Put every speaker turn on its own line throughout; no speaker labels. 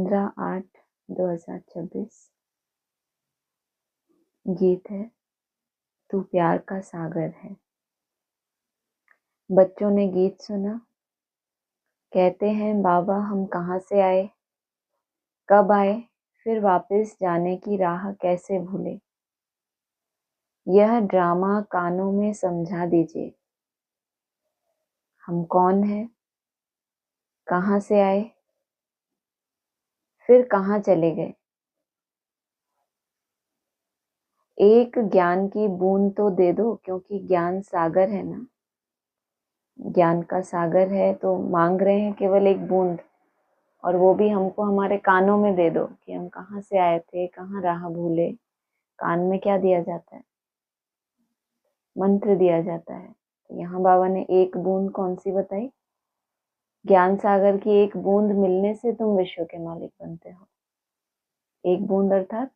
15/8/2026। गीत है तू प्यार का सागर है। बच्चों ने गीत सुना, कहते हैं बाबा हम कहाँ से आए, कब आए, फिर वापस जाने की राह कैसे भूले। यह ड्रामा कानों में समझा दीजिए, हम कौन हैं, कहाँ से आए, फिर कहाँ चले गए। एक ज्ञान की बूंद तो दे दो, क्योंकि ज्ञान सागर है ना, ज्ञान का सागर है, तो मांग रहे हैं केवल एक बूंद, और वो भी हमको हमारे कानों में दे दो कि हम कहाँ से आए थे, कहाँ राह भूले। कान में क्या दिया जाता है, मंत्र दिया जाता है। तो यहाँ बाबा ने एक बूंद कौन सी बताई, ज्ञान सागर की एक बूंद मिलने से तुम विश्व के मालिक बनते हो। एक बूंद अर्थात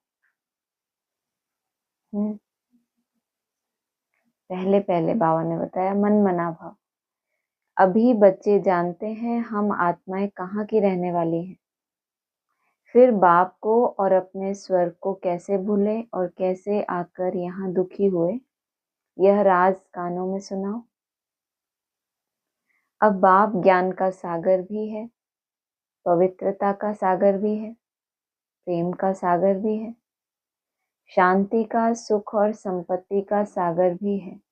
पहले पहले बाबा ने बताया मन मना भाव। अभी बच्चे जानते हैं हम आत्माएं कहाँ की रहने वाली हैं, फिर बाप को और अपने स्वर्ग को कैसे भूले और कैसे आकर यहाँ दुखी हुए, यह राज कानों में सुनाओ। अब बाप ज्ञान का सागर भी है, पवित्रता का सागर भी है, प्रेम का सागर भी है, शांति का, सुख और संपत्ति का सागर भी है।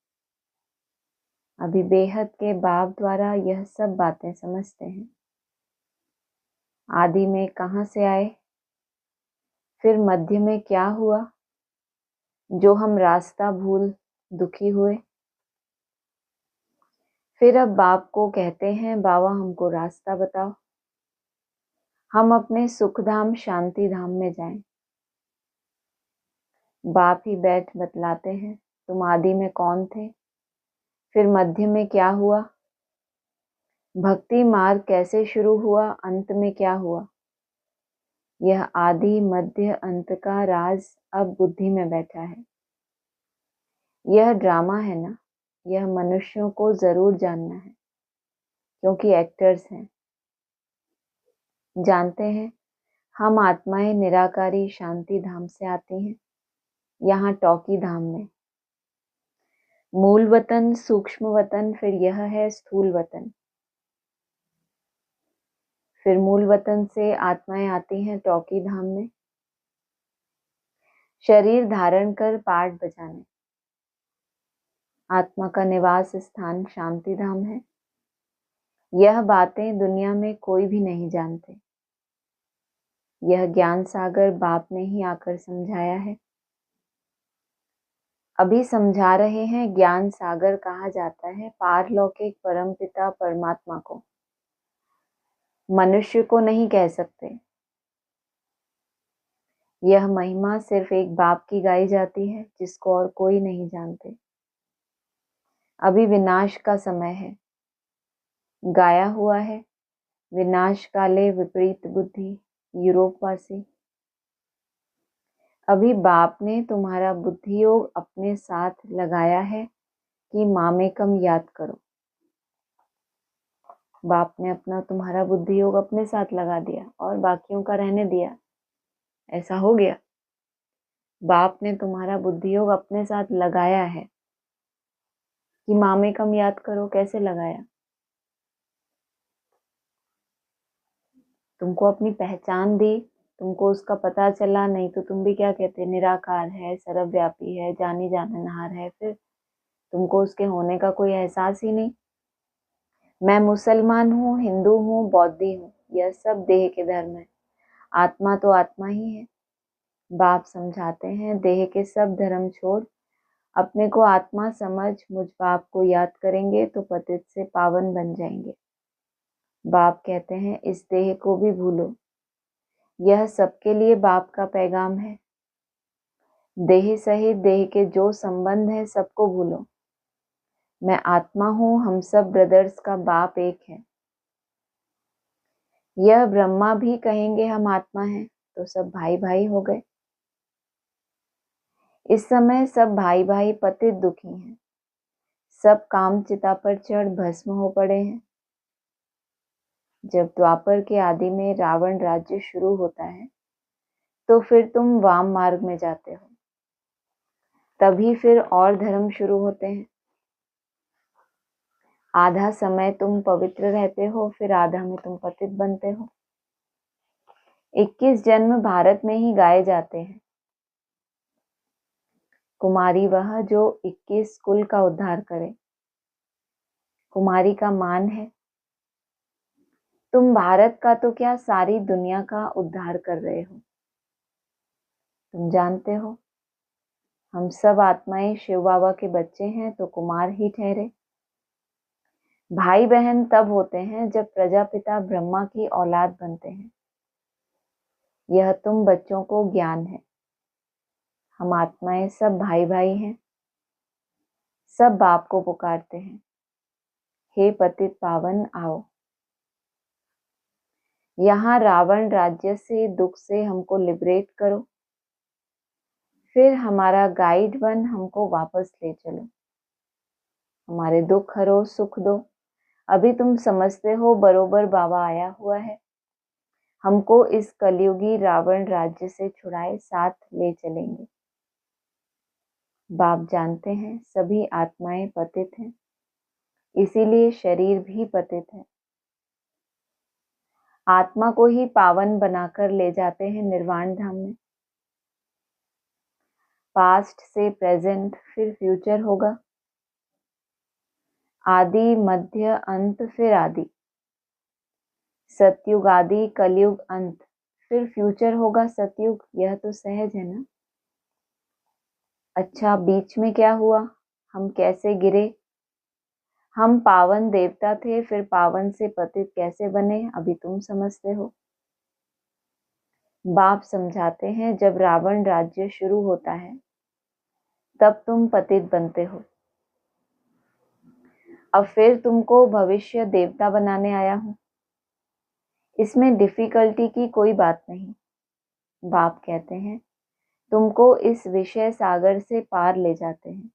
अभी बेहद के बाप द्वारा यह सब बातें समझते हैं। आदि में कहाँ से आए, फिर मध्य में क्या हुआ जो हम रास्ता भूल दुखी हुए। फिर अब बाप को कहते हैं बाबा हमको रास्ता बताओ, हम अपने सुख धाम शांति धाम में जाएं। बाप ही बैठ बतलाते हैं तुम आदि में कौन थे, फिर मध्य में क्या हुआ, भक्ति मार्ग कैसे शुरू हुआ, अंत में क्या हुआ। यह आदि मध्य अंत का राज अब बुद्धि में बैठा है। यह ड्रामा है ना, यह मनुष्यों को जरूर जानना है, क्योंकि एक्टर्स हैं। जानते हैं हम आत्माएं निराकारी शांति धाम से आती हैं, यहाँ टॉकी धाम में। मूल वतन सूक्ष्म वतन, फिर यह है स्थूल वतन। फिर मूल वतन से आत्माएं आती हैं टॉकी धाम में, शरीर धारण कर पाठ बजाने। आत्मा का निवास स्थान शांति धाम है। यह बातें दुनिया में कोई भी नहीं जानते। यह ज्ञान सागर बाप ने ही आकर समझाया है। अभी समझा रहे हैं ज्ञान सागर कहा जाता है पारलौकिक परमपिता परमात्मा को, मनुष्य को नहीं कह सकते। यह महिमा सिर्फ एक बाप की गाई जाती है, जिसको और कोई नहीं जानते। अभी विनाश का समय है, गाया हुआ है विनाश काले विपरीत बुद्धि यूरोपवासी। अभी बाप ने तुम्हारा बुद्धि योग अपने साथ लगाया है कि मामेकम याद करो। बाप ने अपना तुम्हारा बुद्धि योग अपने साथ लगा दिया और बाकियों का रहने दिया, ऐसा हो गया। बाप ने तुम्हारा बुद्धि योग अपने साथ लगाया है कि मामेकम याद करो। कैसे लगाया, तुमको अपनी पहचान दी, तुमको उसका पता चला, नहीं तो तुम भी क्या कहते, निराकार है, सर्वव्यापी है, जानी जाननहार है। फिर तुमको उसके होने का कोई एहसास ही नहीं। मैं मुसलमान हूँ, हिंदू हूँ, बौद्धी हूँ, यह सब देह के धर्म है। आत्मा तो आत्मा ही है। बाप समझाते हैं देह के सब धर्म छोड़ अपने को आत्मा समझ मुझ बाप को याद करेंगे तो पतित से पावन बन जाएंगे। बाप कहते हैं इस देह को भी भूलो। यह सबके लिए बाप का पैगाम है। देह सहित देह के जो संबंध है सबको भूलो। मैं आत्मा हूँ, हम सब ब्रदर्स का बाप एक है। यह ब्रह्मा भी कहेंगे हम आत्मा हैं, तो सब भाई भाई हो गए। इस समय सब भाई भाई पतित दुखी हैं, सब काम चिता पर चढ़ भस्म हो पड़े हैं। जब द्वापर के आदि में रावण राज्य शुरू होता है तो फिर तुम वाम मार्ग में जाते हो, तभी फिर और धर्म शुरू होते हैं। आधा समय तुम पवित्र रहते हो, फिर आधा में तुम पतित बनते हो। 21 जन्म भारत में ही गाए जाते हैं। कुमारी वह जो 21 कुल का उद्धार करे, कुमारी का मान है। तुम भारत का तो क्या सारी दुनिया का उद्धार कर रहे हो। तुम जानते हो हम सब आत्माएं शिव बाबा के बच्चे हैं तो कुमार ही ठहरे। भाई बहन तब होते हैं जब प्रजापिता ब्रह्मा की औलाद बनते हैं। यह तुम बच्चों को ज्ञान है। हम आत्माएं सब भाई भाई हैं, सब बाप को पुकारते हैं, हे पतित पावन आओ। यहाँ रावण राज्य से दुख से हमको लिबरेट करो, फिर हमारा गाइड बन हमको वापस ले चलो। हमारे दुख हरो, सुख दो। अभी तुम समझते हो बरोबर बाबा आया हुआ है, हमको इस कलयुगी रावण राज्य से छुड़ाए साथ ले चलेंगे। बाप जानते हैं सभी आत्माएं पतित हैं, इसीलिए शरीर भी पतित है। आत्मा को ही पावन बनाकर ले जाते हैं निर्वाण धाम में। पास्ट से प्रेजेंट फिर फ्यूचर होगा, आदि मध्य अंत फिर आदि। सतयुग आदि, कलयुग अंत, फिर फ्यूचर होगा सतयुग। यह तो सहज है ना। अच्छा, बीच में क्या हुआ, हम कैसे गिरे। हम पावन देवता थे, फिर पावन से पतित कैसे बने, अभी तुम समझते हो। बाप समझाते हैं जब रावण राज्य शुरू होता है तब तुम पतित बनते हो। अब फिर तुमको भविष्य देवता बनाने आया हूं। इसमें डिफिकल्टी की कोई बात नहीं। बाप कहते हैं तुमको इस विषय सागर से पार ले जाते हैं।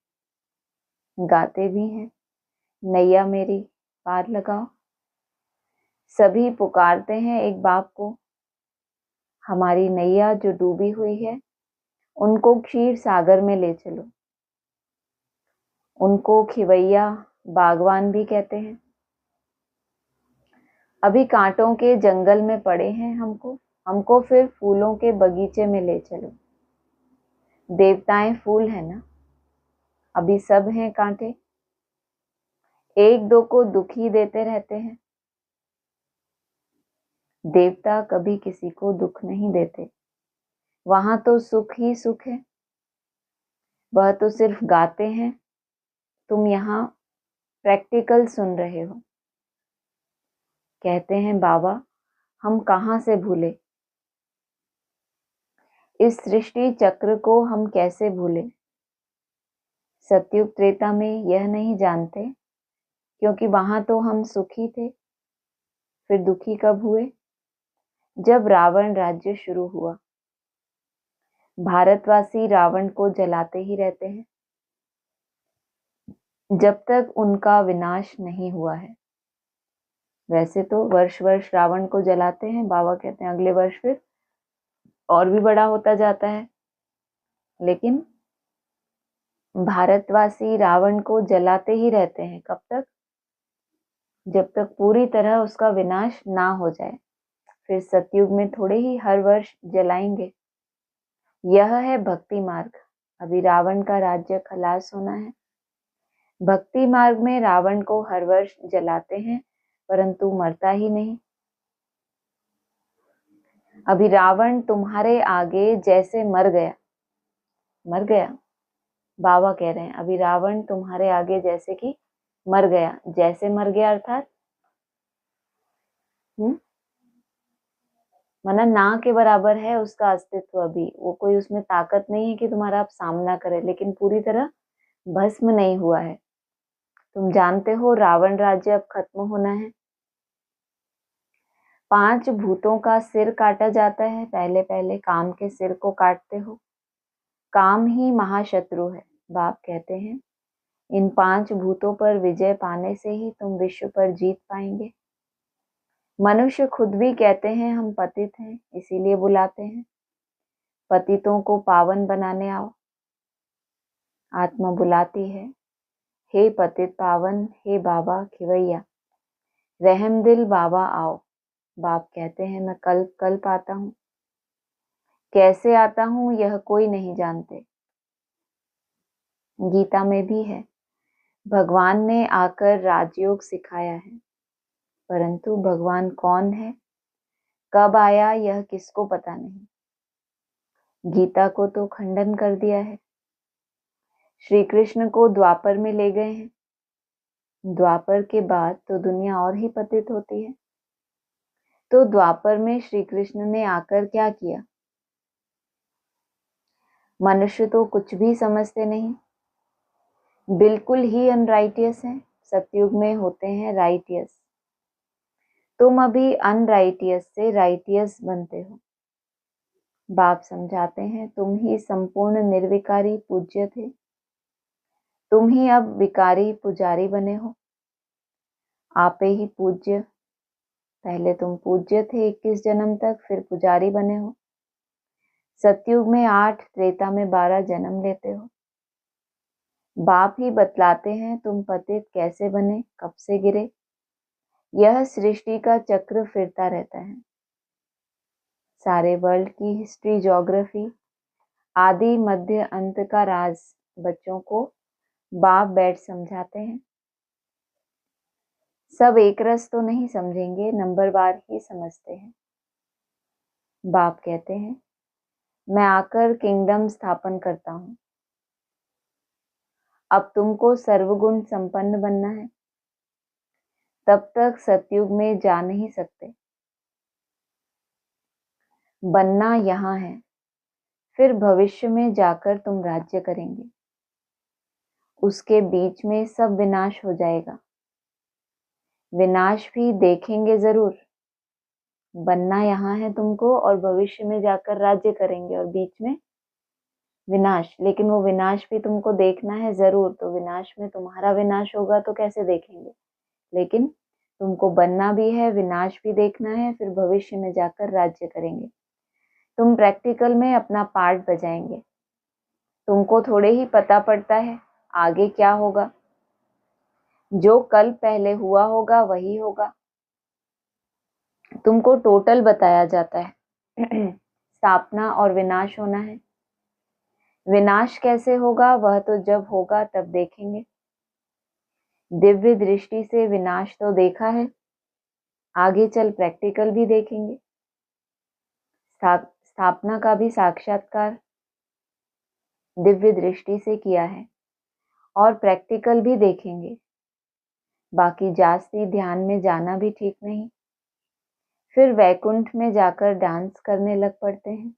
गाते भी हैं, नैया मेरी पार लगाओ। सभी पुकारते हैं एक बाप को, हमारी नैया जो डूबी हुई है उनको क्षीर सागर में ले चलो। उनको खिवैया बागवान भी कहते हैं। अभी कांटों के जंगल में पड़े हैं हमको फिर फूलों के बगीचे में ले चलो। देवताएं फूल है ना, अभी सब हैं कांटे, एक दो को दुखी देते रहते हैं। देवता कभी किसी को दुख नहीं देते, वहां तो सुख ही सुख है। वह तो सिर्फ गाते हैं, तुम यहाँ प्रैक्टिकल सुन रहे हो। कहते हैं बाबा हम कहाँ से भूले, इस सृष्टि चक्र को हम कैसे भूले। सतयुग त्रेता में यह नहीं जानते, क्योंकि वहां तो हम सुखी थे। फिर दुखी कब हुए, जब रावण राज्य शुरू हुआ। भारतवासी रावण को जलाते ही रहते हैं जब तक उनका विनाश नहीं हुआ है। वैसे तो वर्ष वर्ष रावण को जलाते हैं, बाबा कहते हैं अगले वर्ष फिर और भी बड़ा होता जाता है। लेकिन भारतवासी रावण को जलाते ही रहते हैं, कब तक, जब तक पूरी तरह उसका विनाश ना हो जाए। फिर सतयुग में थोड़े ही हर वर्ष जलाएंगे। यह है भक्ति मार्ग। अभी रावण का राज्य खलास होना है। भक्ति मार्ग में रावण को हर वर्ष जलाते हैं, परंतु मरता ही नहीं। अभी रावण तुम्हारे आगे जैसे मर गया। बाबा कह रहे हैं अभी रावण तुम्हारे आगे जैसे कि मर गया। जैसे मर गया अर्थात माना ना के बराबर है उसका अस्तित्व। अभी वो कोई उसमें ताकत नहीं है कि तुम्हारा आप सामना करे, लेकिन पूरी तरह भस्म नहीं हुआ है। तुम जानते हो रावण राज्य अब खत्म होना है। 5 भूतों का सिर काटा जाता है। पहले पहले काम के सिर को काटते हो। काम ही महाशत्रु है। बाप कहते हैं इन 5 भूतों पर विजय पाने से ही तुम विश्व पर जीत पाएंगे। मनुष्य खुद भी कहते हैं हम पतित हैं, इसीलिए बुलाते हैं, पतितों को पावन बनाने आओ। आत्मा बुलाती है, हे पतित पावन, हे बाबा खिवैया, रहम दिल बाबा आओ। बाप कहते हैं मैं कल कल्प आता हूँ, कैसे आता हूँ यह कोई नहीं जानते। गीता में भी है, भगवान ने आकर राजयोग सिखाया है, परंतु भगवान कौन है, कब आया, यह किसको पता नहीं। गीता को तो खंडन कर दिया है। श्री कृष्ण को द्वापर में ले गए हैं, द्वापर के बाद तो दुनिया और ही पतित होती है। तो द्वापर में श्री कृष्ण ने आकर क्या किया? मनुष्य तो कुछ भी समझते नहीं, बिल्कुल ही अनराइटियस हैं। सतयुग में होते हैं राइटियस। तुम अभी अनराइटियस से राइटियस बनते हो। बाप समझाते हैं तुम ही संपूर्ण निर्विकारी पूज्य थे, तुम ही अब विकारी पुजारी बने हो। आपे ही पूज्य, पहले तुम पूज्य थे 21 जन्म तक, फिर पुजारी बने हो। सतयुग में 8, त्रेता में 12 जन्म लेते हो। बाप ही बतलाते हैं तुम पतित कैसे बने, कब से गिरे। यह सृष्टि का चक्र फिरता रहता है। सारे वर्ल्ड की हिस्ट्री, ज्योग्राफी, आदि मध्य अंत का राज बच्चों को बाप बैठ समझाते हैं। सब एक रस तो नहीं समझेंगे, नंबरवार ही समझते हैं। बाप कहते हैं मैं आकर किंगडम स्थापन करता हूं। अब तुमको सर्वगुण संपन्न बनना है, तब तक सतयुग में जा नहीं सकते। बनना यहाँ है, फिर भविष्य में जाकर तुम राज्य करेंगे। उसके बीच में सब विनाश हो जाएगा, विनाश भी देखेंगे जरूर। बनना यहाँ है तुमको, और भविष्य में जाकर राज्य करेंगे, और बीच में विनाश। लेकिन वो विनाश भी तुमको देखना है जरूर। तो विनाश में तुम्हारा विनाश होगा तो कैसे देखेंगे? लेकिन तुमको बनना भी है, विनाश भी देखना है, फिर भविष्य में जाकर राज्य करेंगे। तुम प्रैक्टिकल में अपना पार्ट बजाएंगे। तुमको थोड़े ही पता पड़ता है आगे क्या होगा। जो कल पहले हुआ होगा वही होगा। तुमको टोटल बताया जाता है स्थापना और विनाश होना है। विनाश कैसे होगा वह तो जब होगा तब देखेंगे। दिव्य दृष्टि से विनाश तो देखा है, आगे चल प्रैक्टिकल भी देखेंगे। स्थापना का भी साक्षात्कार दिव्य दृष्टि से किया है, और प्रैक्टिकल भी देखेंगे। बाकी जास्ती ध्यान में जाना भी ठीक नहीं, फिर वैकुंठ में जाकर डांस करने लग पड़ते हैं।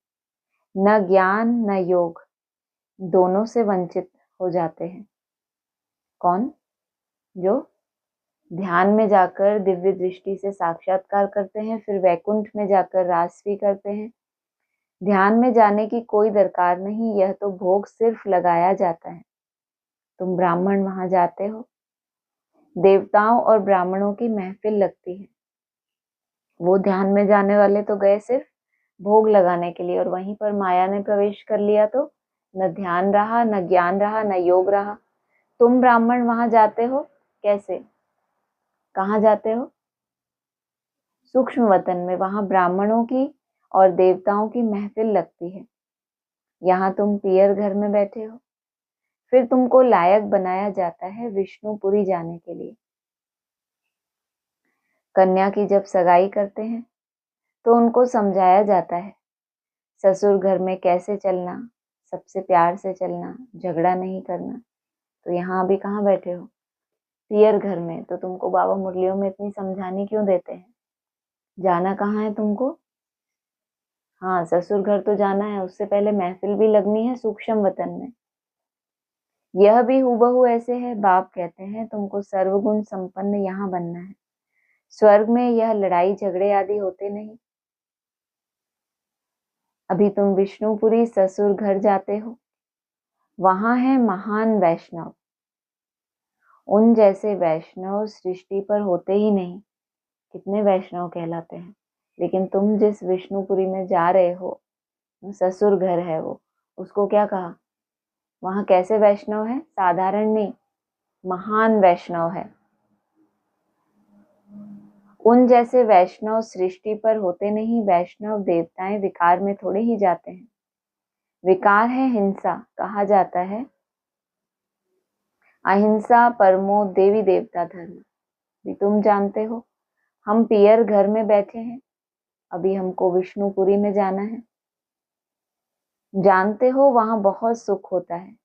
न ज्ञान न योग, दोनों से वंचित हो जाते हैं। कौन? जो ध्यान में जाकर दिव्य दृष्टि से साक्षात्कार करते हैं, फिर वैकुंठ में जाकर रास भी करते हैं। ध्यान में जाने की कोई दरकार नहीं, यह तो भोग सिर्फ लगाया जाता है। तुम ब्राह्मण वहां जाते हो, देवताओं और ब्राह्मणों की महफिल लगती है। वो ध्यान में जाने वाले तो गए सिर्फ भोग लगाने के लिए, और वहीं पर माया ने प्रवेश कर लिया तो न ध्यान रहा, न ज्ञान रहा, न योग रहा। तुम ब्राह्मण वहां जाते हो कैसे? कहाँ जाते हो? सूक्ष्म वतन में, वहां ब्राह्मणों की और देवताओं की महफिल लगती है। यहाँ तुम पियर घर में बैठे हो, फिर तुमको लायक बनाया जाता है विष्णुपुरी जाने के लिए। कन्या की जब सगाई करते हैं तो उनको समझाया जाता है ससुर घर में कैसे चलना, सबसे प्यार से चलना, झगड़ा नहीं करना। तो यहाँ अभी कहाँ बैठे हो? पियर घर में। तो तुमको बाबा मुरलियों में इतनी समझानी क्यों देते हैं? जाना कहाँ है तुमको? हाँ, ससुर घर तो जाना है, उससे पहले महफिल भी लगनी है सूक्ष्म वतन में। यह भी हूबहू ऐसे है। बाप कहते हैं तुमको सर्वगुण संपन्न यहाँ बनना है। स्वर्ग में यह लड़ाई झगड़े आदि होते नहीं। अभी तुम विष्णुपुरी ससुर घर जाते हो, वहां है महान वैष्णव। उन जैसे वैष्णव सृष्टि पर होते ही नहीं। कितने वैष्णव कहलाते हैं। लेकिन तुम जिस विष्णुपुरी में जा रहे हो, ससुर घर है वो, उसको क्या कहा? वहां कैसे वैष्णव है? साधारण नहीं, महान वैष्णव है। उन जैसे वैष्णव सृष्टि पर होते नहीं। वैष्णव देवताएं विकार में थोड़े ही जाते हैं। विकार है हिंसा। कहा जाता है अहिंसा परमो देवी देवता धर्म। भी तुम जानते हो, हम पियर घर में बैठे हैं, अभी हमको विष्णुपुरी में जाना है। जानते हो वहां बहुत सुख होता है।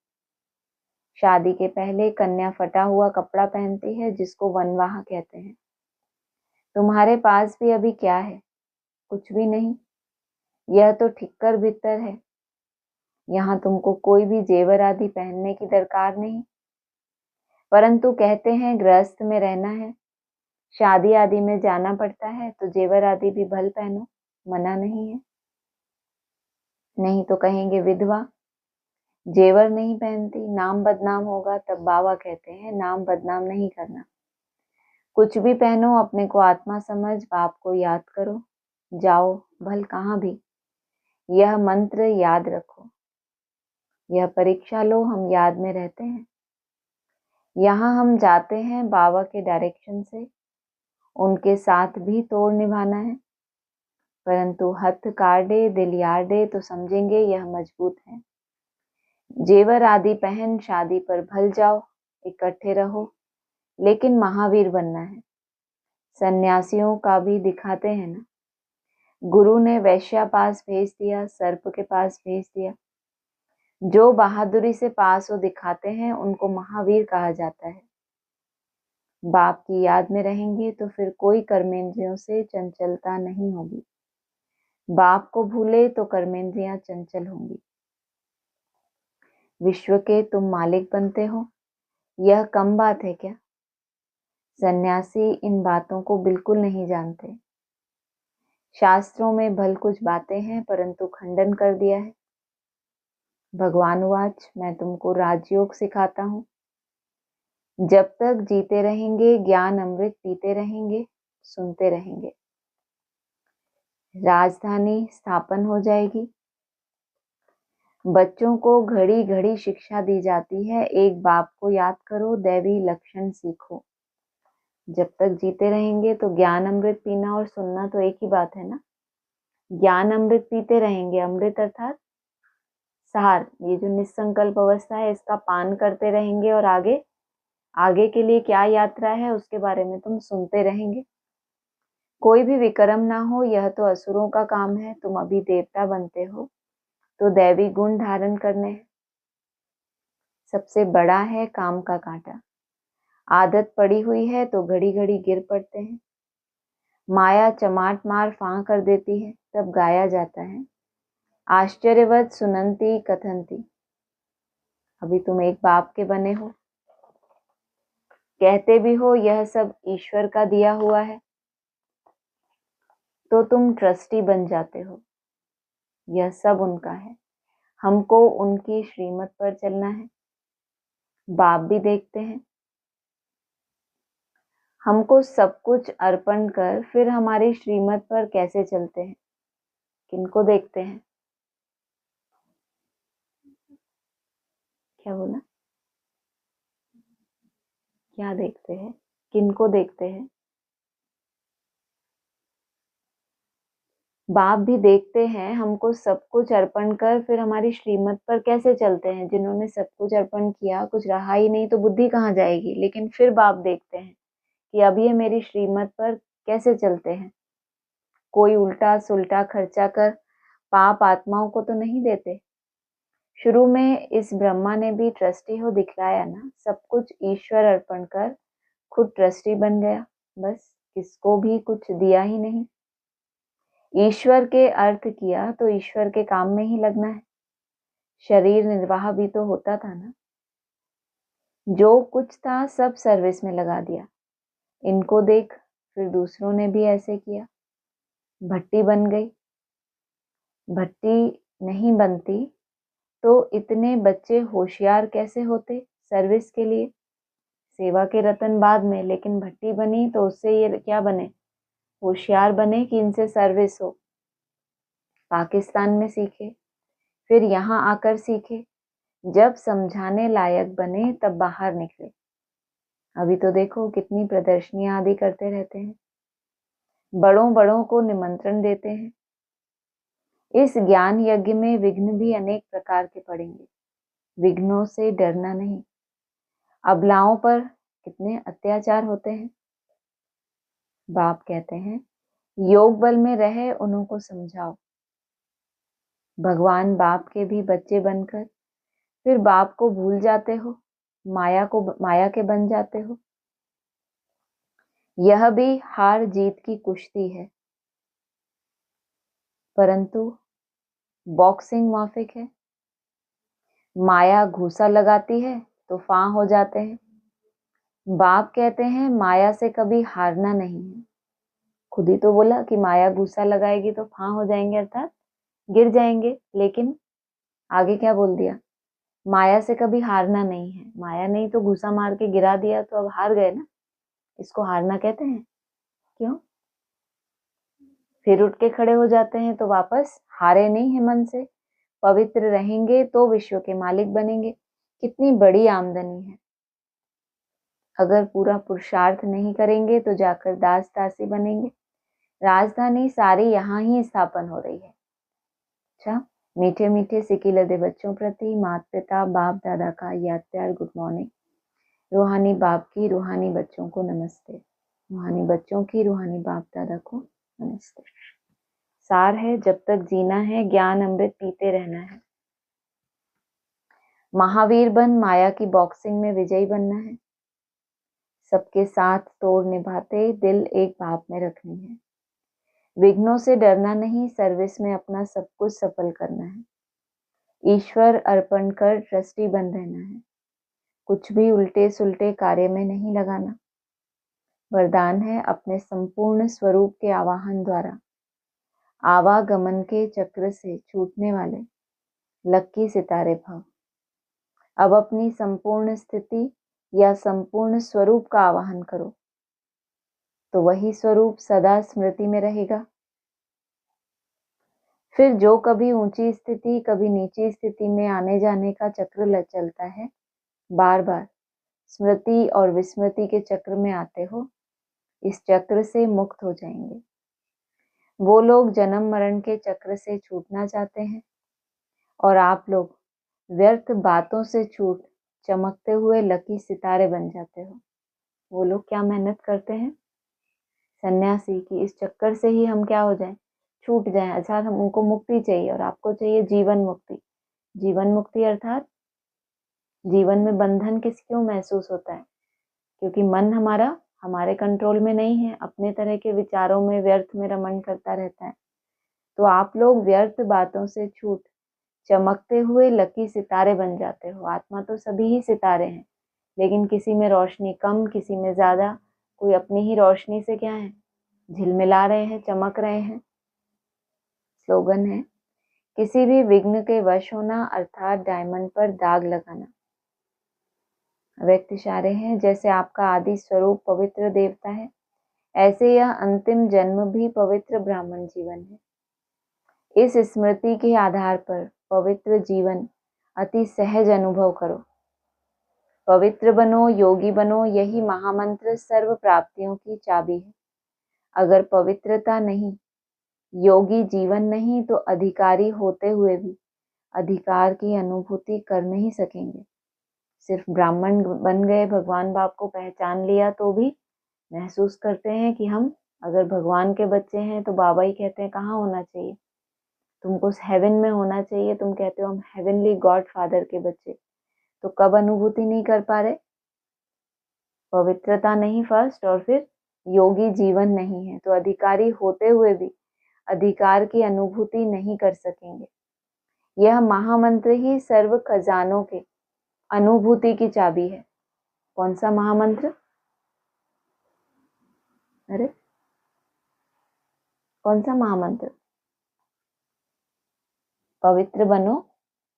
शादी के पहले कन्या फटा हुआ कपड़ा पहनती है, जिसको वनवाह कहते हैं। तुम्हारे पास भी अभी क्या है? कुछ भी नहीं। यह तो ठिक्कर भीतर है। यहाँ तुमको कोई भी जेवर आदि पहनने की दरकार नहीं। परंतु कहते हैं गृहस्थ में रहना है, शादी आदि में जाना पड़ता है, तो जेवर आदि भी भल पहनो, मना नहीं है। नहीं तो कहेंगे विधवा जेवर नहीं पहनती, नाम बदनाम होगा। तब बाबा कहते हैं नाम बदनाम नहीं करना। कुछ भी पहनो, अपने को आत्मा समझ, बाप को याद करो, जाओ भल कहाँ भी। यह मंत्र याद रखो। यह परीक्षा लो, हम याद में रहते हैं। यहाँ हम जाते हैं बाबा के डायरेक्शन से। उनके साथ भी तोड़ निभाना है, परंतु हथ काटे दिल यार्डे तो समझेंगे यह मजबूत है। जेवर आदि पहन शादी पर भल जाओ, इकट्ठे रहो, लेकिन महावीर बनना है। सन्यासियों का भी दिखाते हैं ना, गुरु ने वैश्या पास भेज दिया, सर्प के पास भेज दिया। जो बहादुरी से पास हो दिखाते हैं, उनको महावीर कहा जाता है। बाप की याद में रहेंगे तो फिर कोई कर्मेंद्रियों से चंचलता नहीं होगी। बाप को भूले तो कर्मेंद्रियां चंचल होंगी। विश्व के तुम मालिक बनते हो, यह कम बात है क्या? सन्यासी इन बातों को बिल्कुल नहीं जानते। शास्त्रों में भल कुछ बातें हैं, परंतु खंडन कर दिया है। भगवान वाच, मैं तुमको राजयोग सिखाता हूँ। जब तक जीते रहेंगे ज्ञान अमृत पीते रहेंगे, सुनते रहेंगे। राजधानी स्थापन हो जाएगी। बच्चों को घड़ी घड़ी शिक्षा दी जाती है, एक बाप को याद करो, दैवी लक्षण सीखो। जब तक जीते रहेंगे तो ज्ञान अमृत पीना और सुनना तो एक ही बात है ना। ज्ञान अमृत पीते रहेंगे, अमृत अर्थात सार, ये जो निसंकल्प अवस्था है, इसका पान करते रहेंगे और आगे आगे के लिए क्या यात्रा है उसके बारे में तुम सुनते रहेंगे। कोई भी विक्रम ना हो, यह तो असुरों का काम है। तुम अभी देवता बनते हो तो दैवी गुण धारण करने हैं। सबसे बड़ा है काम का कांटा। आदत पड़ी हुई है तो घड़ी घड़ी गिर पड़ते हैं। माया चमाट मार फां कर देती है, तब गाया जाता है आश्चर्यवत सुनंती कथंती। अभी तुम एक बाप के बने हो, कहते भी हो यह सब ईश्वर का दिया हुआ है, तो तुम ट्रस्टी बन जाते हो। यह सब उनका है, हमको उनकी श्रीमत पर चलना है। बाप भी देखते हैं। हमको सब कुछ अर्पण कर फिर हमारी श्रीमत पर कैसे चलते हैं? किनको देखते हैं? क्या बोला? क्या देखते हैं? किनको देखते हैं? बाप भी देखते हैं हमको सब कुछ अर्पण कर फिर हमारी श्रीमत पर कैसे चलते हैं। जिन्होंने सब कुछ अर्पण किया, कुछ रहा ही नहीं, तो बुद्धि कहाँ जाएगी? लेकिन फिर बाप देखते हैं कि अब ये मेरी श्रीमत पर कैसे चलते हैं। कोई उल्टा सुल्टा खर्चा कर पाप आत्माओं को तो नहीं देते। शुरू में इस ब्रह्मा ने भी ट्रस्टी हो दिखलाया ना, सब कुछ ईश्वर अर्पण कर खुद ट्रस्टी बन गया, बस किसको भी कुछ दिया ही नहीं। ईश्वर के अर्थ किया तो ईश्वर के काम में ही लगना है। शरीर निर्वाह भी तो होता था ना। जो कुछ था सब सर्विस में लगा दिया। इनको देख, फिर दूसरों ने भी ऐसे किया, भट्टी बन गई। भट्टी नहीं बनती तो इतने बच्चे होशियार कैसे होते सर्विस के लिए? सेवा के रतन बाद में, लेकिन भट्टी बनी तो उससे ये क्या बने? होशियार बने कि इनसे सर्विस हो। पाकिस्तान में सीखे, फिर यहाँ आकर सीखे, जब समझाने लायक बने तब बाहर निकले। अभी तो देखो कितनी प्रदर्शनियां आदि करते रहते हैं, बड़ों बड़ों को निमंत्रण देते हैं। इस ज्ञान यज्ञ में विघ्न भी अनेक प्रकार के पड़ेंगे, विघ्नों से डरना नहीं। अबलाओं पर कितने अत्याचार होते हैं। बाप कहते हैं योग बल में रहे उन्हों को समझाओ। भगवान बाप के भी बच्चे बनकर फिर बाप को भूल जाते हो, माया के बन जाते हो। यह भी हार जीत की कुश्ती है, परंतु बॉक्सिंग माफिक है। माया घूसा लगाती है तो फां हो जाते हैं। बाप कहते हैं माया से कभी हारना नहीं है। खुद ही तो बोला कि माया घूसा लगाएगी तो फां हो जाएंगे, अर्थात गिर जाएंगे। लेकिन आगे क्या बोल दिया, माया से कभी हारना नहीं है। माया नहीं तो घूसा मार के गिरा दिया तो अब हार गए ना, इसको हारना कहते हैं। क्यों? फिर उठ के खड़े हो जाते हैं तो वापस हारे नहीं है, मन से पवित्र रहेंगे तो विश्व के मालिक बनेंगे। कितनी बड़ी आमदनी है। अगर पूरा पुरुषार्थ नहीं करेंगे तो जाकर दास दासी बनेंगे। राजधानी सारी यहाँ ही स्थापन हो रही है। अच्छा, मीठे मीठे सिकी लदे बच्चों प्रति माता पिता बाप दादा का याद प्यार, गुड मॉर्निंग। रूहानी बाप की रूहानी बच्चों को नमस्ते, रूहानी बच्चों की रूहानी बाप दादा को नमस्ते। सार है, जब तक जीना है ज्ञान अमृत पीते रहना है। महावीर बन माया की बॉक्सिंग में विजयी बनना है। सबके साथ तोड़ निभाते दिल एक भाप में रखनी है। विघ्नों से डरना नहीं, सर्विस में अपना सब कुछ सफल करना है। ईश्वर अर्पण कर ट्रस्टी बन रहना है। कुछ भी उल्टे सुल्टे कार्य में नहीं लगाना। वरदान है अपने संपूर्ण स्वरूप के आवाहन द्वारा आवागमन के चक्र से छूटने वाले लक्की सितारे भव। अब अपनी संपूर्ण स्थिति या संपूर्ण स्वरूप का आवाहन करो तो वही स्वरूप सदा स्मृति में रहेगा। फिर जो कभी ऊंची स्थिति कभी नीची स्थिति में आने जाने का चक्र चलता है, बार बार स्मृति और विस्मृति के चक्र में आते हो, इस चक्र से मुक्त हो जाएंगे। वो लोग जन्म मरण के चक्र से छूटना चाहते हैं और आप लोग व्यर्थ बातों से छूट चमकते हुए लकी सितारे बन जाते हो। वो लोग क्या मेहनत करते हैं सन्यासी की, इस चक्कर से ही हम क्या हो जाएं, छूट जाएं। अच्छा, हम उनको मुक्ति चाहिए और आपको चाहिए जीवन मुक्ति। जीवन मुक्ति अर्थात जीवन में बंधन किस क्यों महसूस होता है? क्योंकि मन हमारा हमारे कंट्रोल में नहीं है, अपने तरह के विचारों में व्यर्थ में रमण करता रहता है। तो आप लोग व्यर्थ बातों से छूट चमकते हुए लकी सितारे बन जाते हो। आत्मा तो सभी ही सितारे हैं, लेकिन किसी में रोशनी कम, किसी में ज्यादा। कोई अपनी ही रोशनी से क्या है, झिलमिला रहे हैं, चमक रहे हैं। स्लोगन है किसी भी विघ्न के वश होना, अर्थात डायमंड पर दाग लगाना। व्यक्त इशारे हैं जैसे आपका आदि स्वरूप पवित्र देवता है, ऐसे यह अंतिम जन्म भी पवित्र ब्राह्मण जीवन है। इस स्मृति के आधार पर पवित्र जीवन अति सहज अनुभव करो। पवित्र बनो, योगी बनो, यही महामंत्र सर्व प्राप्तियों की चाबी है। अगर पवित्रता नहीं, योगी जीवन नहीं, तो अधिकारी होते हुए भी अधिकार की अनुभूति कर नहीं सकेंगे। सिर्फ ब्राह्मण बन गए, भगवान बाप को पहचान लिया, तो भी महसूस करते हैं कि हम अगर भगवान के बच्चे हैं तो बाबा ही कहते हैं कहाँ होना चाहिए, तुमको हेवन में होना चाहिए। तुम कहते हो हम हेवनली गॉड फादर के बच्चे, तो कब अनुभूति नहीं कर पा रहे? पवित्रता नहीं फर्स्ट, और फिर योगी जीवन नहीं है, तो अधिकारी होते हुए भी अधिकार की अनुभूति नहीं कर सकेंगे। यह महामंत्र ही सर्व खजानों के अनुभूति की चाबी है। कौन सा महामंत्र? अरे कौन सा महामंत्र? पवित्र बनो,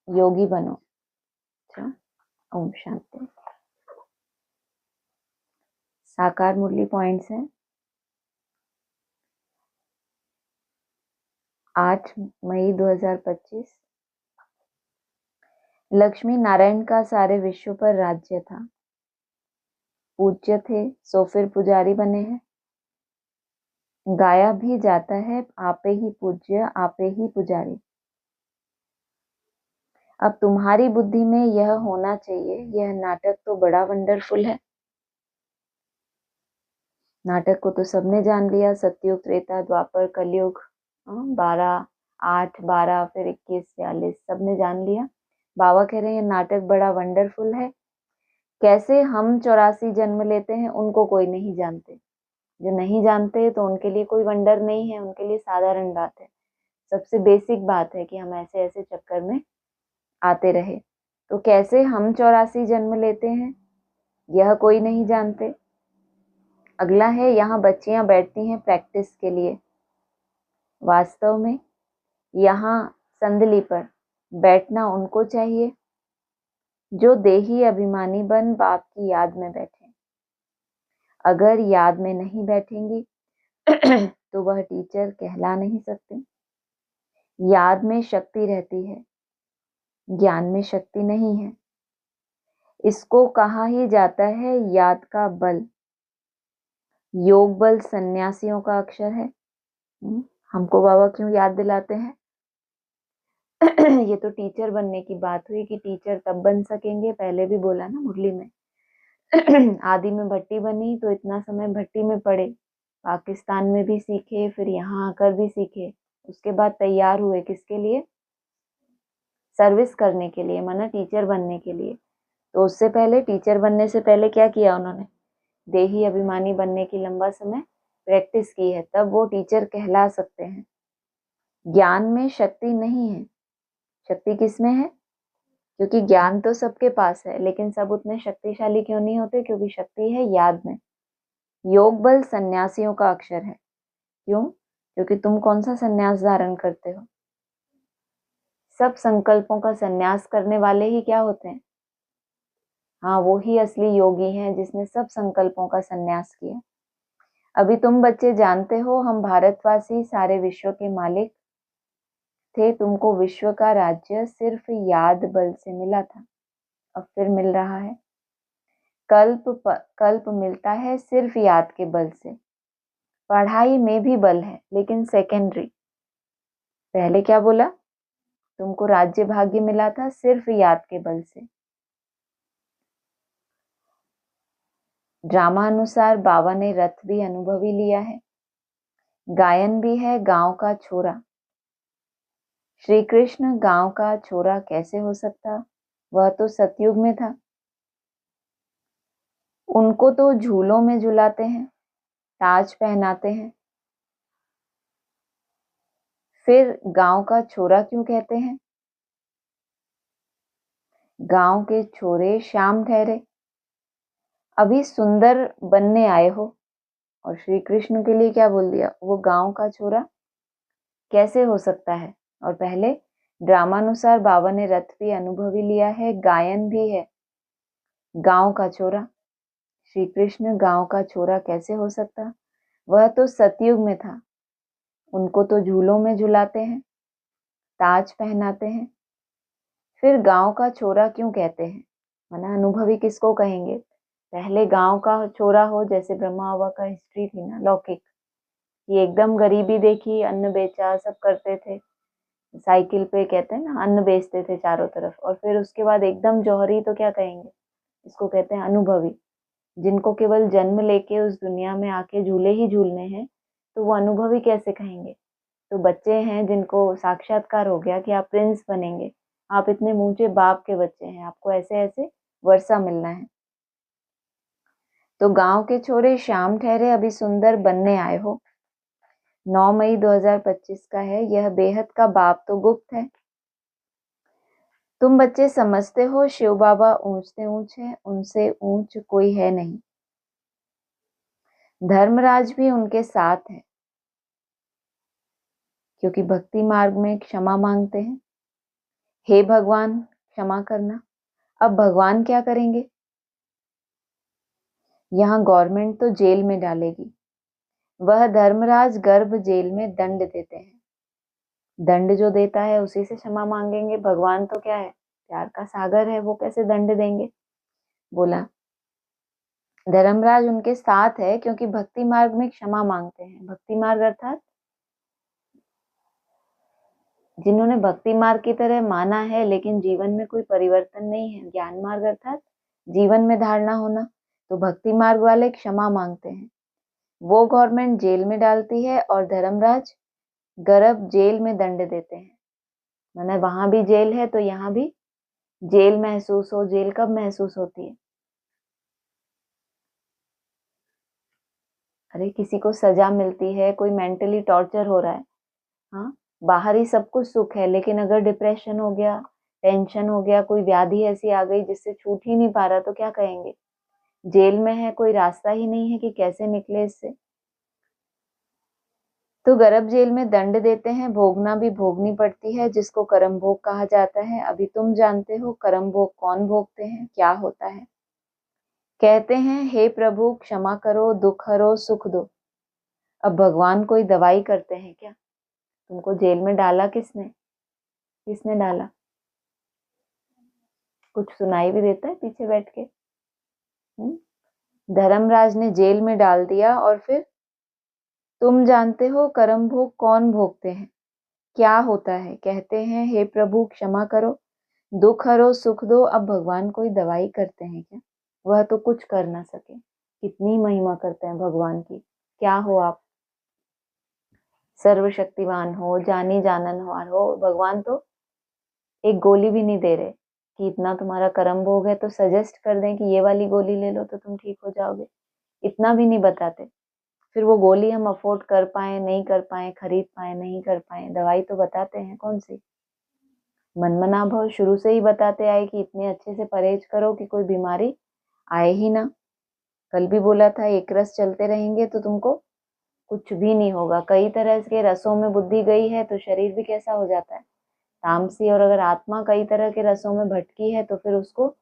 योगी बनो। अच्छा, ओम शांति। साकार मुरली पॉइंट्स हैं। 8 मई 2025। लक्ष्मी नारायण का सारे विश्व पर राज्य था। पूज्य थे सो फिर पुजारी बने हैं। गाया भी जाता है आपे ही पूज्य आपे ही पुजारी। अब तुम्हारी बुद्धि में यह होना चाहिए, यह नाटक तो बड़ा वंडरफुल है। नाटक को तो सबने जान लिया, सतयुग त्रेता द्वापर कलयुग, 12 8 12 फिर 21 42 सबने जान लिया। बाबा कह रहे हैं नाटक बड़ा वंडरफुल है। कैसे हम 84 जन्म लेते हैं उनको कोई नहीं जानते। जो नहीं जानते तो उनके लिए कोई वंडर नहीं है, उनके लिए साधारण बात है। सबसे बेसिक बात है कि हम ऐसे ऐसे चक्कर में आते रहे। तो कैसे हम 84 जन्म लेते हैं यह कोई नहीं जानते। अगला है यहाँ बच्चियां बैठती हैं प्रैक्टिस के लिए। वास्तव में यहाँ संदली पर बैठना उनको चाहिए जो देही अभिमानी बन बाप की याद में बैठे। अगर याद में नहीं बैठेंगी तो वह टीचर कहला नहीं सकती। याद में शक्ति रहती है, ज्ञान में शक्ति नहीं है। इसको कहा ही जाता है याद का बल। योग बल सन्यासियों का अक्षर है। हमको बाबा क्यों याद दिलाते हैं? ये तो टीचर बनने की बात हुई कि टीचर तब बन सकेंगे, पहले भी बोला ना मुरली में। आदि में भट्टी बनी तो इतना समय भट्टी में पड़े, पाकिस्तान में भी सीखे, फिर यहाँ आकर भी सीखे, उसके बाद तैयार हुए किसके लिए? सर्विस करने के लिए, माना टीचर बनने के लिए। तो उससे पहले टीचर बनने से पहले क्या किया उन्होंने? देही अभिमानी बनने की लंबा समय प्रैक्टिस की है, तब वो टीचर कहला सकते हैं। ज्ञान में शक्ति नहीं है। शक्ति किसमें है? क्योंकि ज्ञान तो सबके पास है, लेकिन सब उतने शक्तिशाली क्यों नहीं होते? क्योंकि शक्ति है याद में। योग बल सन्यासियों का अक्षर है। क्यों? क्योंकि तुम कौन सा सन्यास धारण करते हो? सब संकल्पों का सन्यास करने वाले ही क्या होते हैं? हाँ, वो ही असली योगी हैं जिसने सब संकल्पों का सन्यास किया। अभी तुम बच्चे जानते हो हम भारतवासी सारे विश्व के मालिक थे। तुमको विश्व का राज्य सिर्फ याद बल से मिला था, अब फिर मिल रहा है। कल्प मिलता है सिर्फ याद के बल से। पढ़ाई में भी बल है लेकिन सेकेंडरी। पहले क्या बोला? तुमको राज्य भाग्य मिला था सिर्फ याद के बल से। ड्रामानुसार बाबा ने रथ भी अनुभवी लिया है। गायन भी है गांव का छोरा। श्री कृष्ण गांव का छोरा कैसे हो सकता? वह तो सतयुग में था। उनको तो झूलों में झुलाते हैं, ताज पहनाते हैं। फिर गांव का छोरा क्यों कहते हैं? गांव के छोरे श्याम ठहरे। अभी सुंदर बनने आए हो और श्री कृष्ण के लिए क्या बोल दिया? वो गांव का छोरा कैसे हो सकता है? और पहले ड्रामानुसार बाबा ने रथ भी अनुभवी लिया है, गायन भी है गांव का छोरा। श्री कृष्ण गांव का छोरा कैसे हो सकता? वह तो सतयुग में था। उनको तो झूलों में झुलाते हैं, ताज पहनाते हैं। फिर गांव का छोरा क्यों कहते हैं? माना अनुभवी किसको कहेंगे? पहले गांव का छोरा हो, जैसे ब्रह्मा बाबा का हिस्ट्री थी ना लौकिक, ये एकदम गरीबी देखी, अन्न बेचा, सब करते थे, साइकिल पे कहते हैं ना अन्न बेचते थे चारों तरफ, और फिर उसके बाद एकदम जौहरी, तो क्या कहेंगे? इसको कहते हैं अनुभवी। जिनको केवल जन्म लेके उस दुनिया में आके झूले ही झूलने हैं, तो वो अनुभवी कैसे कहेंगे? तो बच्चे हैं जिनको साक्षात्कार हो गया कि आप प्रिंस बनेंगे, आप इतने ऊंचे बाप के बच्चे हैं, आपको ऐसे ऐसे वर्षा मिलना है। तो गांव के छोरे शाम ठहरे, अभी सुंदर बनने आए हो। 9 मई 2025 का है। यह बेहद का बाप तो गुप्त है। तुम बच्चे समझते हो शिव बाबा ऊंच से ऊंच है, उनसे ऊंच कोई है नहीं। धर्मराज भी उनके साथ है, क्योंकि भक्ति मार्ग में क्षमा मांगते हैं। हे भगवान क्षमा करना। अब भगवान क्या करेंगे? यहाँ गवर्नमेंट तो जेल में डालेगी। वह धर्मराज गर्भ जेल में दंड देते हैं। दंड जो देता है उसी से क्षमा मांगेंगे। भगवान तो क्या है, प्यार का सागर है, वो कैसे दंड देंगे। बोला धर्मराज उनके साथ है क्योंकि भक्ति मार्ग में क्षमा मांगते हैं। भक्ति मार्ग अर्थात जिन्होंने भक्ति मार्ग की तरह माना है लेकिन जीवन में कोई परिवर्तन नहीं है। ज्ञान मार्ग अर्थात जीवन में धारणा होना। तो भक्ति मार्ग वाले क्षमा मांगते हैं। वो गवर्नमेंट जेल में डालती है और धर्मराज गर्भ जेल में दंड देते हैं। माने वहां भी जेल है तो यहाँ भी जेल महसूस हो। जेल कब महसूस होती है? अरे किसी को सजा मिलती है, कोई मेंटली टॉर्चर हो रहा है, हाँ, बाहर ही सब कुछ सुख है, लेकिन अगर डिप्रेशन हो गया, टेंशन हो गया, कोई व्याधि ऐसी आ गई जिससे छूट ही नहीं पा रहा, तो क्या कहेंगे? जेल में है, कोई रास्ता ही नहीं है कि कैसे निकले इससे। तो गर्भ जेल में दंड देते हैं, भोगना भी भोगनी पड़ती है, जिसको कर्म भोग कहा जाता है। अभी तुम जानते हो कर्म भोग कौन भोगते हैं, क्या होता है। कहते हैं हे प्रभु क्षमा करो, दुख हरो, सुख दो। अब भगवान कोई दवाई करते हैं क्या? तुमको जेल में डाला किसने? किसने डाला? कुछ सुनाई भी देता है पीछे बैठ के? धर्मराज ने जेल में डाल दिया और फिर तुम जानते हो कर्म भोग कौन भोगते हैं, क्या होता है। कहते हैं हे प्रभु क्षमा करो, दुख हरो, सुख दो। अब भगवान कोई दवाई करते हैं क्या? वह तो कुछ कर ना सके। कितनी महिमा करते हैं भगवान की। क्या हो आप? सर्वशक्तिवान हो, जानी जाननहार हो। भगवान तो एक गोली भी नहीं दे रहे कि इतना तुम्हारा कर्म भोग है तो सजेस्ट कर दें कि ये वाली गोली ले लो तो तुम ठीक हो जाओगे। इतना भी नहीं बताते। फिर वो गोली हम अफोर्ड कर पाए, नहीं कर पाए, खरीद पाए, नहीं कर पाए, दवाई तो बताते हैं कौन सी। मनमना भव शुरू से ही बताते आए कि इतने अच्छे से परहेज करो कि कोई बीमारी आए ही ना। कल भी बोला था एक रस चलते रहेंगे तो तुमको कुछ भी नहीं होगा। कई तरह के रसों में बुद्धि गई है तो शरीर भी कैसा हो जाता है, तामसी। और अगर आत्मा कई तरह के रसों में भटकी है तो फिर उसको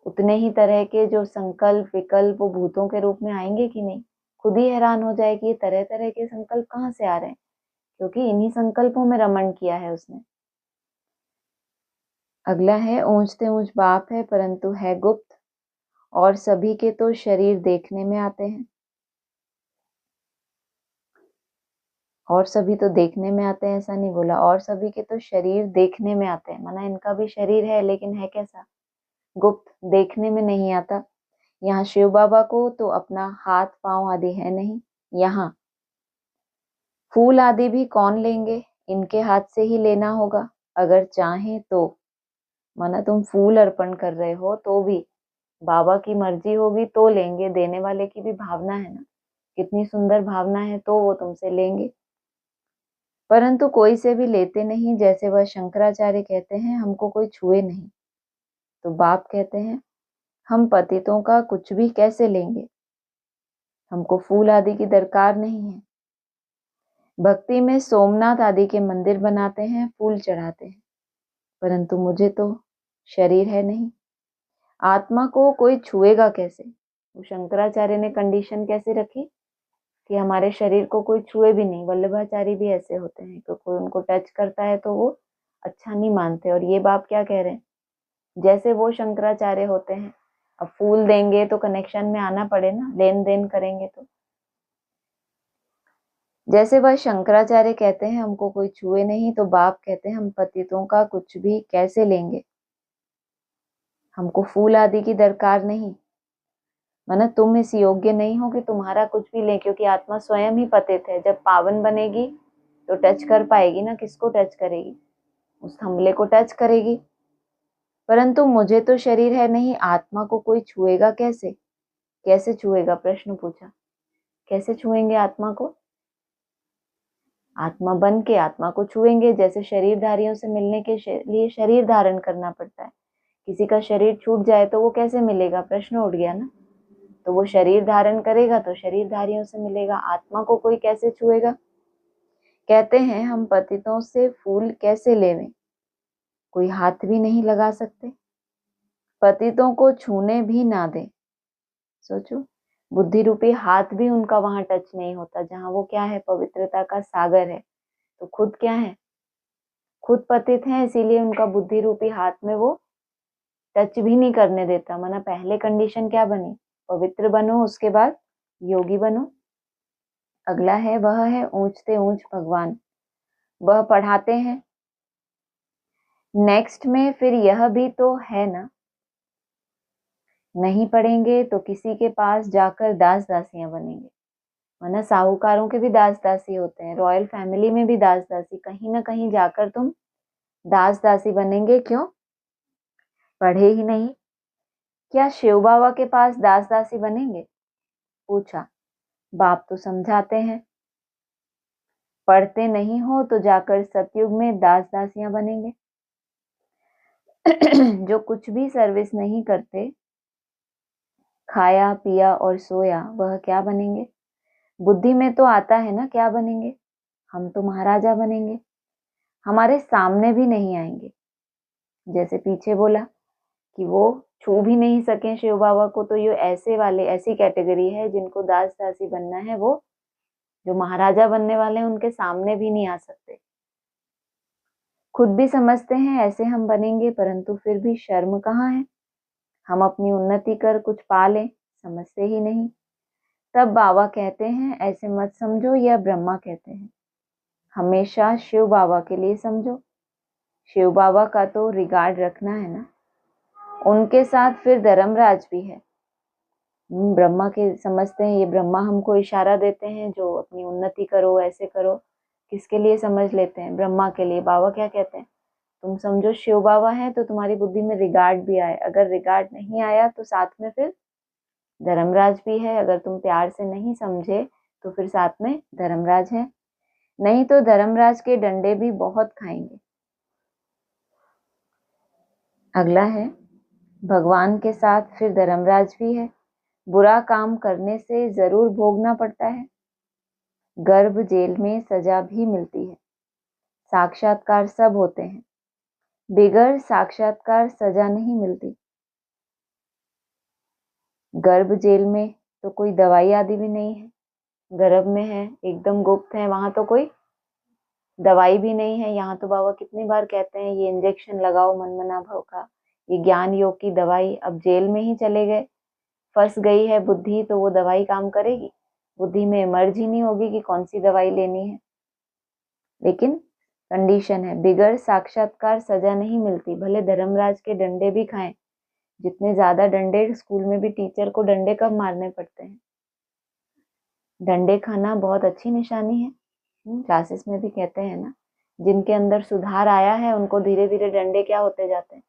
उतने ही तरह के जो संकल्प विकल्प वो भूतों के रूप में आएंगे कि नहीं। खुद ही हैरान हो जाए कि ये तरह तरह के संकल्प कहाँ से आ रहे हैं, क्योंकि इन्हीं संकल्पों में रमण किया है उसने। अगला है ऊंचते ऊंच बाप है परंतु है गुप्त, और सभी के तो शरीर देखने में आते हैं। और सभी तो देखने में आते हैं ऐसा नहीं बोला, और सभी के तो शरीर देखने में आते हैं। माना इनका भी शरीर है लेकिन है कैसा? गुप्त, देखने में नहीं आता। यहाँ शिव बाबा को तो अपना हाथ पांव आदि है नहीं। यहाँ फूल आदि भी कौन लेंगे, इनके हाथ से ही लेना होगा अगर चाहें तो। माना तुम फूल अर्पण कर रहे हो तो भी बाबा की मर्जी होगी तो लेंगे। देने वाले की भी भावना है ना, कितनी सुंदर भावना है, तो वो तुमसे लेंगे। परंतु कोई से भी लेते नहीं। जैसे वह शंकराचार्य कहते हैं हमको कोई छुए नहीं, तो बाप कहते हैं हम पतितों का कुछ भी कैसे लेंगे, हमको फूल आदि की दरकार नहीं है। भक्ति में सोमनाथ आदि के मंदिर बनाते हैं, फूल चढ़ाते हैं, परंतु मुझे तो शरीर है नहीं, आत्मा को कोई छुएगा कैसे। वो शंकराचार्य ने कंडीशन कैसे रखी कि हमारे शरीर को कोई छुए भी नहीं। वल्लभाचार्य भी ऐसे होते हैं कि कोई उनको टच करता है तो वो अच्छा नहीं मानते। और ये बाप क्या कह रहे हैं, जैसे वो शंकराचार्य होते हैं। अब फूल देंगे तो कनेक्शन में आना पड़े ना, लेन देन करेंगे तो। जैसे वह शंकराचार्य कहते हैं हमको कोई छुए नहीं, तो बाप कहते हैं हम पतितों का कुछ भी कैसे लेंगे, हमको फूल आदि की दरकार नहीं। माना तुम इस योग्य नहीं हो कि तुम्हारा कुछ भी ले, क्योंकि आत्मा स्वयं ही पतित है। जब पावन बनेगी तो टच कर पाएगी ना, किसको टच करेगी? उस थंबले को टच करेगी। परंतु मुझे तो शरीर है नहीं, आत्मा को कोई छुएगा कैसे? कैसे छुएगा? प्रश्न पूछा। कैसे छुएंगे आत्मा को? आत्मा बन के आत्मा को छुएंगे। जैसे शरीरधारियों से मिलने के लिए शरीर धारण करना पड़ता है। किसी का शरीर छूट जाए तो वो कैसे मिलेगा? प्रश्न उठ गया ना। तो वो शरीर धारण करेगा तो शरीरधारियों से मिलेगा। आत्मा को कोई कैसे छुएगा? कहते हैं हम पतितों से फूल कैसे लेवें, कोई हाथ भी नहीं लगा सकते, पतितों को छूने भी ना दे। सोचो, बुद्धि रूपी हाथ भी उनका वहां टच नहीं होता, जहां वो क्या है, पवित्रता का सागर है। तो खुद क्या है, खुद पतित हैं, इसीलिए उनका बुद्धि रूपी हाथ में वो टच भी नहीं करने देता। माना पहले कंडीशन क्या बनी, पवित्र बनो, उसके बाद योगी बनो। अगला है, वह है ऊंच से ऊंच भगवान, वह पढ़ाते हैं। नेक्स्ट में फिर यह भी तो है ना, नहीं पढ़ेंगे तो किसी के पास जाकर दास दासियां बनेंगे। माना साहूकारों के भी दास दासी होते हैं, रॉयल फैमिली में भी दास दासी, कहीं ना कहीं जाकर तुम दास दासी बनेंगे। क्यों? पढ़े ही नहीं। क्या शिव बाबा के पास दास दासी बनेंगे? पूछा। बाप तो समझाते हैं। पढ़ते नहीं हो तो जाकर सतयुग में दास दासियां बनेंगे। जो कुछ भी सर्विस नहीं करते, खाया पिया और सोया, वह क्या बनेंगे? बुद्धि में तो आता है ना क्या बनेंगे, हम तो महाराजा बनेंगे। हमारे सामने भी नहीं आएंगे। जैसे पीछे बोला कि वो छू भी नहीं सके शिव बाबा को, तो ये ऐसे वाले, ऐसी कैटेगरी है जिनको दास दासी बनना है, वो जो महाराजा बनने वाले हैं उनके सामने भी नहीं आ सकते। खुद भी समझते हैं ऐसे हम बनेंगे, परंतु फिर भी शर्म कहाँ है। हम अपनी उन्नति कर कुछ पा लें, समझते ही नहीं। तब बाबा कहते हैं ऐसे मत समझो, यह ब्रह्मा कहते हैं, हमेशा शिव बाबा के लिए समझो। शिव बाबा का तो रिगार्ड रखना है ना, उनके साथ फिर धर्मराज भी है। ब्रह्मा के समझते हैं, ये ब्रह्मा हमको इशारा देते हैं जो अपनी उन्नति करो, ऐसे करो। किसके लिए समझ लेते हैं? ब्रह्मा के लिए। बाबा क्या कहते हैं? तुम समझो शिव बाबा है तो तुम्हारी बुद्धि में रिगार्ड भी आए। अगर रिगार्ड नहीं आया तो साथ में फिर धर्मराज भी है। अगर तुम प्यार से नहीं समझे तो फिर साथ में धर्मराज है, नहीं तो धर्मराज के डंडे भी बहुत खाएंगे। अगला है, भगवान के साथ फिर धर्मराज भी है। बुरा काम करने से जरूर भोगना पड़ता है। गर्भ जेल में सजा भी मिलती है। साक्षात्कार सब होते हैं, बिगड़ साक्षात्कार सजा नहीं मिलती। गर्भ जेल में तो कोई दवाई आदि भी नहीं है, गर्भ में है, एकदम गुप्त है, वहां तो कोई दवाई भी नहीं है। यहाँ तो बाबा कितनी बार कहते हैं ये इंजेक्शन लगाओ मनमना भव का, ये ज्ञान योग की दवाई। अब जेल में ही चले गए, फंस गई है बुद्धि, तो वो दवाई काम करेगी? बुद्धि में मर्ज ही नहीं होगी कि कौन सी दवाई लेनी है। लेकिन कंडीशन है, बिगड़ साक्षात्कार सजा नहीं मिलती। भले धर्मराज के डंडे भी खाएं, जितने ज्यादा डंडे, स्कूल में भी टीचर को डंडे कब मारने पड़ते हैं? डंडे खाना बहुत अच्छी निशानी है। क्लासेस में भी कहते हैं ना, जिनके अंदर सुधार आया है उनको धीरे धीरे डंडे क्या होते जाते हैं,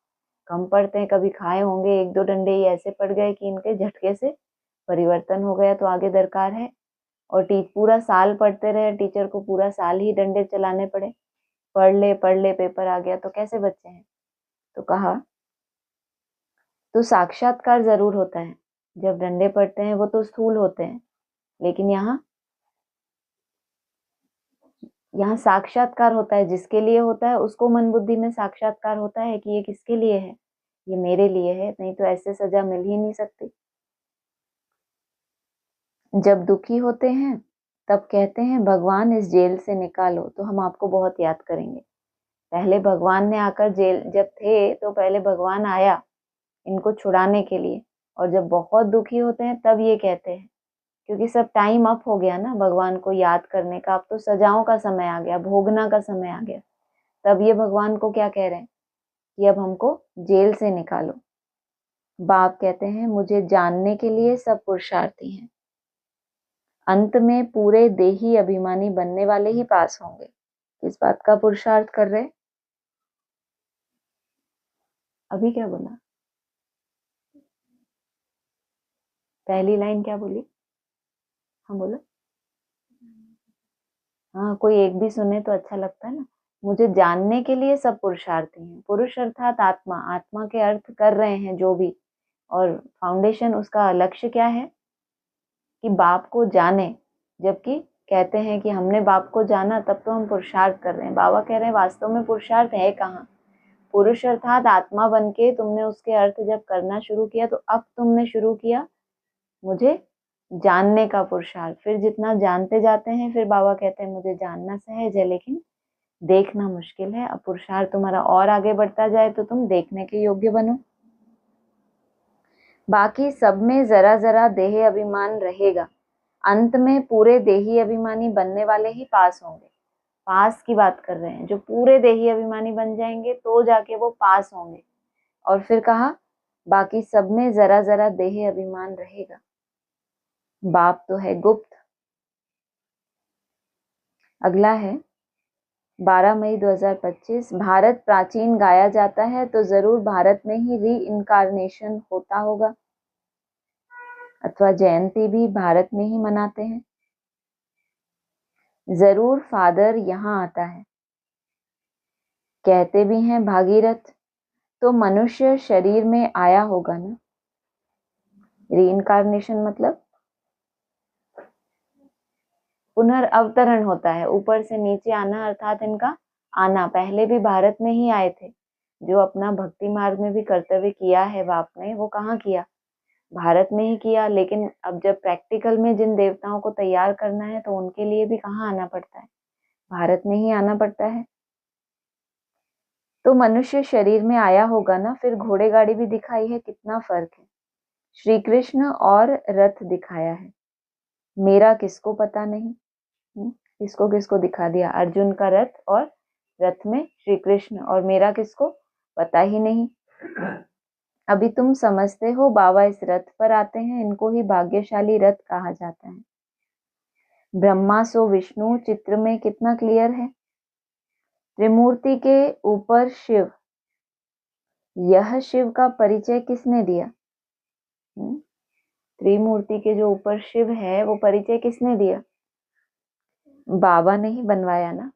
कम पड़ते हैं। कभी खाए होंगे एक दो डंडे ही ऐसे पड़ गए कि इनके झटके से परिवर्तन हो गया, तो आगे दरकार है। और पूरा साल पढ़ते रहे, टीचर को पूरा साल ही डंडे चलाने पड़े, पढ़ ले पेपर आ गया, तो कैसे बच्चे हैं? तो कहा तो साक्षात्कार जरूर होता है। जब डंडे पड़ते हैं वो तो स्थूल होते हैं, लेकिन यहाँ साक्षात्कार होता है। जिसके लिए होता है उसको मन बुद्धि में साक्षात्कार होता है कि ये किसके लिए है, ये मेरे लिए है, नहीं तो ऐसे सजा मिल ही नहीं सकती। जब दुखी होते हैं तब कहते हैं भगवान इस जेल से निकालो, तो हम आपको बहुत याद करेंगे। पहले भगवान ने आकर, जेल जब थे तो पहले भगवान आया इनको छुड़ाने के लिए, और जब बहुत दुखी होते हैं तब ये कहते हैं, क्योंकि सब टाइम अप हो गया ना भगवान को याद करने का। अब तो सजाओं का समय आ गया, भोगना का समय आ गया। तब ये भगवान को क्या कह रहे हैं कि अब हमको जेल से निकालो। बाप कहते हैं मुझे जानने के लिए सब पुरुषार्थी हैं, अंत में पूरे देही अभिमानी बनने वाले ही पास होंगे। किस बात का पुरुषार्थ कर रहे? अभी क्या बोला? पहली लाइन क्या बोली? हाँ बोलो। हाँ, कोई एक भी सुने तो अच्छा लगता है ना। मुझे जानने के लिए सब पुरुषार्थी हैं। पुरुष अर्थात आत्मा, आत्मा के अर्थ कर रहे हैं जो भी, और फाउंडेशन उसका लक्ष्य क्या है कि बाप को जाने। जबकि कहते हैं कि हमने बाप को जाना, तब तो हम पुरुषार्थ कर रहे हैं। बाबा कह रहे हैं वास्तव में पुरुषार्थ है कहाँ? पुरुष अर्थात आत्मा बन के तुमने उसके अर्थ जब करना शुरू किया, तो अब तुमने शुरू किया मुझे जानने का पुरुषार्थ। फिर जितना जानते जाते हैं, फिर बाबा कहते हैं मुझे जानना सहज है, लेकिन देखना मुश्किल है। अब पुरुषार्थ तुम्हारा और आगे बढ़ता जाए तो तुम देखने के योग्य बनो। बाकी सब में जरा जरा देह अभिमान रहेगा, अंत में पूरे देही अभिमानी बनने वाले ही पास होंगे। पास की बात कर रहे हैं, जो पूरे देही अभिमानी बन जाएंगे तो जाके वो पास होंगे। और फिर कहा बाकी सब में जरा जरा देह अभिमान रहेगा। बाप तो है गुप्त। अगला है 12 मई 2025। भारत प्राचीन गाया जाता है तो जरूर भारत में ही री इनकारनेशन होता होगा, अथवा जयंती भी भारत में ही मनाते हैं। जरूर फादर यहाँ आता है। कहते भी हैं भागीरथ, तो मनुष्य शरीर में आया होगा ना। रीइंकारनेशन मतलब पुनर्अवतरण होता है, ऊपर से नीचे आना, अर्थात इनका आना। पहले भी भारत में ही आए थे। जो अपना भक्ति मार्ग में भी कर्तव्य किया है बाप ने, वो कहाँ किया? भारत में ही किया। लेकिन अब जब प्रैक्टिकल में जिन देवताओं को तैयार करना है तो उनके लिए भी कहाँ आना पड़ता है? भारत में ही आना पड़ता है। तो मनुष्य शरीर में आया होगा ना। फिर घोड़े गाड़ी भी दिखाई है, कितना फर्क है। श्री कृष्ण और रथ दिखाया है। मेरा किसको पता नहीं। किसको किसको दिखा दिया? अर्जुन का रथ और रथ में श्री कृष्ण, और मेरा किसको पता ही नहीं। अभी तुम समझते हो बाबा इस रथ पर आते हैं, इनको ही भाग्यशाली रथ कहा जाता है। ब्रह्मा सो विष्णु चित्र में कितना क्लियर है। त्रिमूर्ति के ऊपर शिव, यह शिव का परिचय किसने दिया? त्रिमूर्ति के जो ऊपर शिव है वो परिचय किसने दिया? बाबा ने ही बनवाया ना।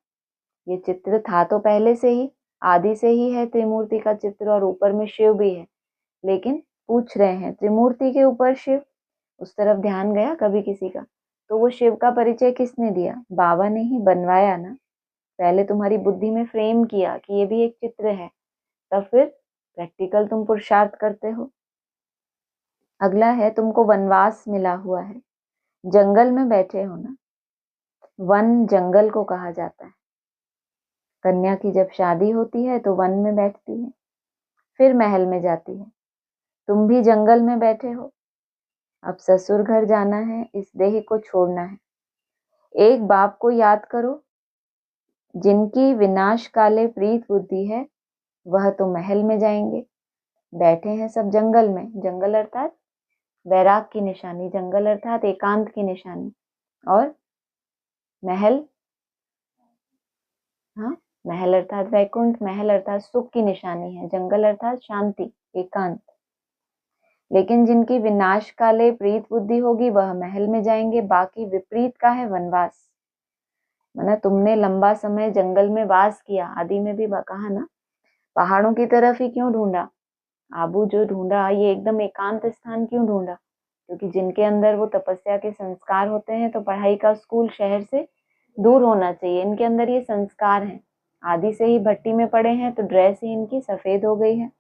ये चित्र था तो पहले से ही, आदि से ही है त्रिमूर्ति का चित्र, और ऊपर में शिव भी है। लेकिन पूछ रहे हैं त्रिमूर्ति के ऊपर शिव, उस तरफ ध्यान गया कभी किसी का? तो वो शिव का परिचय किसने दिया? बाबा ने ही बनवाया ना। पहले तुम्हारी बुद्धि में फ्रेम किया कि ये भी एक चित्र है, तब फिर प्रैक्टिकल तुम पुरुषार्थ करते हो। अगला है तुमको वनवास मिला हुआ है, जंगल में बैठे हो ना। वन जंगल को कहा जाता है। कन्या की जब शादी होती है तो वन में बैठती है, फिर महल में जाती है। तुम भी जंगल में बैठे हो। अब ससुर घर जाना है, इस देह को छोड़ना है। एक बाप को याद करो, जिनकी विनाश काले प्रीत बुद्धि है, वह तो महल में जाएंगे। बैठे हैं सब जंगल में। जंगल अर्थात वैराग की निशानी, जंगल अर्थात एकांत की निशानी, और महल, हाँ, महल अर्थात वैकुंठ, महल अर्थात सुख की निशानी है। जंगल अर्थात शांति, एकांत। लेकिन जिनकी विनाश काले प्रीत बुद्धि होगी वह महल में जाएंगे। बाकी विपरीत का है वनवास। माना तुमने लंबा समय जंगल में वास किया, आदि में भी कहा ना, पहाड़ों की तरफ ही क्यों ढूंढा? आबू जो ढूंढा, ये एकदम एकांत स्थान क्यों ढूंढा? क्योंकि जिनके अंदर वो तपस्या के संस्कार होते हैं, तो पढ़ाई का स्कूल शहर से दूर होना चाहिए। इनके अंदर ये संस्कार हैं, आदि से ही भट्टी में पड़े हैं, तो ड्रेस ही इनकी सफेद हो गई है।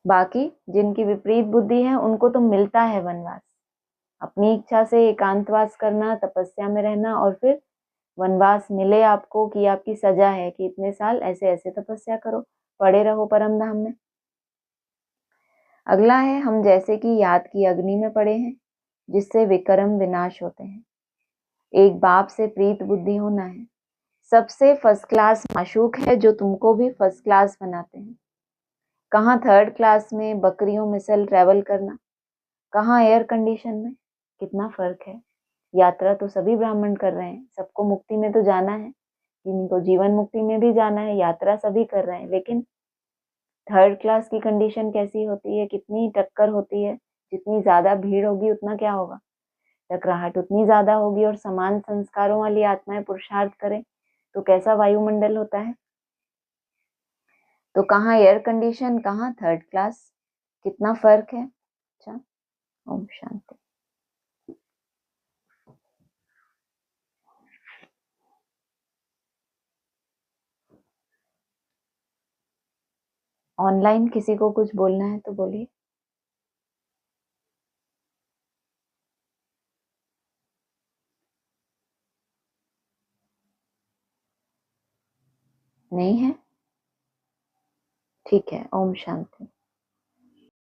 बाकी जिनकी विपरीत बुद्धि है उनको तो मिलता है वनवास। अपनी इच्छा से एकांतवास करना, तपस्या में रहना, और फिर वनवास मिले आपको कि आपकी सजा है कि इतने साल ऐसे ऐसे तपस्या करो, पड़े रहो परम धाम में। अगला है हम जैसे कि याद की अग्नि में पड़े हैं, जिससे विक्रम विनाश होते हैं। एक बाप से प्रीत बुद्धि होना है। सबसे फर्स्ट क्लास माशूक है जो तुमको भी फर्स्ट क्लास बनाते हैं। कहाँ थर्ड क्लास में बकरियों मिसल ट्रेवल करना, कहाँ एयर कंडीशन में। कितना फर्क है। यात्रा तो सभी ब्राह्मण कर रहे हैं, सबको मुक्ति में तो जाना है, इनको जीवन मुक्ति में भी जाना है, यात्रा सभी कर रहे हैं। लेकिन थर्ड क्लास की कंडीशन कैसी होती है, कितनी टक्कर होती है। जितनी ज्यादा भीड़ होगी उतना क्या होगा, टकराहट उतनी ज्यादा होगी। और समान संस्कारों वाली आत्माएं पुरुषार्थ करें तो कैसा वायुमंडल होता है। तो कहाँ एयर कंडीशन, कहाँ थर्ड क्लास, कितना फर्क है। अच्छा, ओम शांति। ऑनलाइन किसी को कुछ बोलना है तो बोलिए। नहीं है? ठीक है, ओम शांति।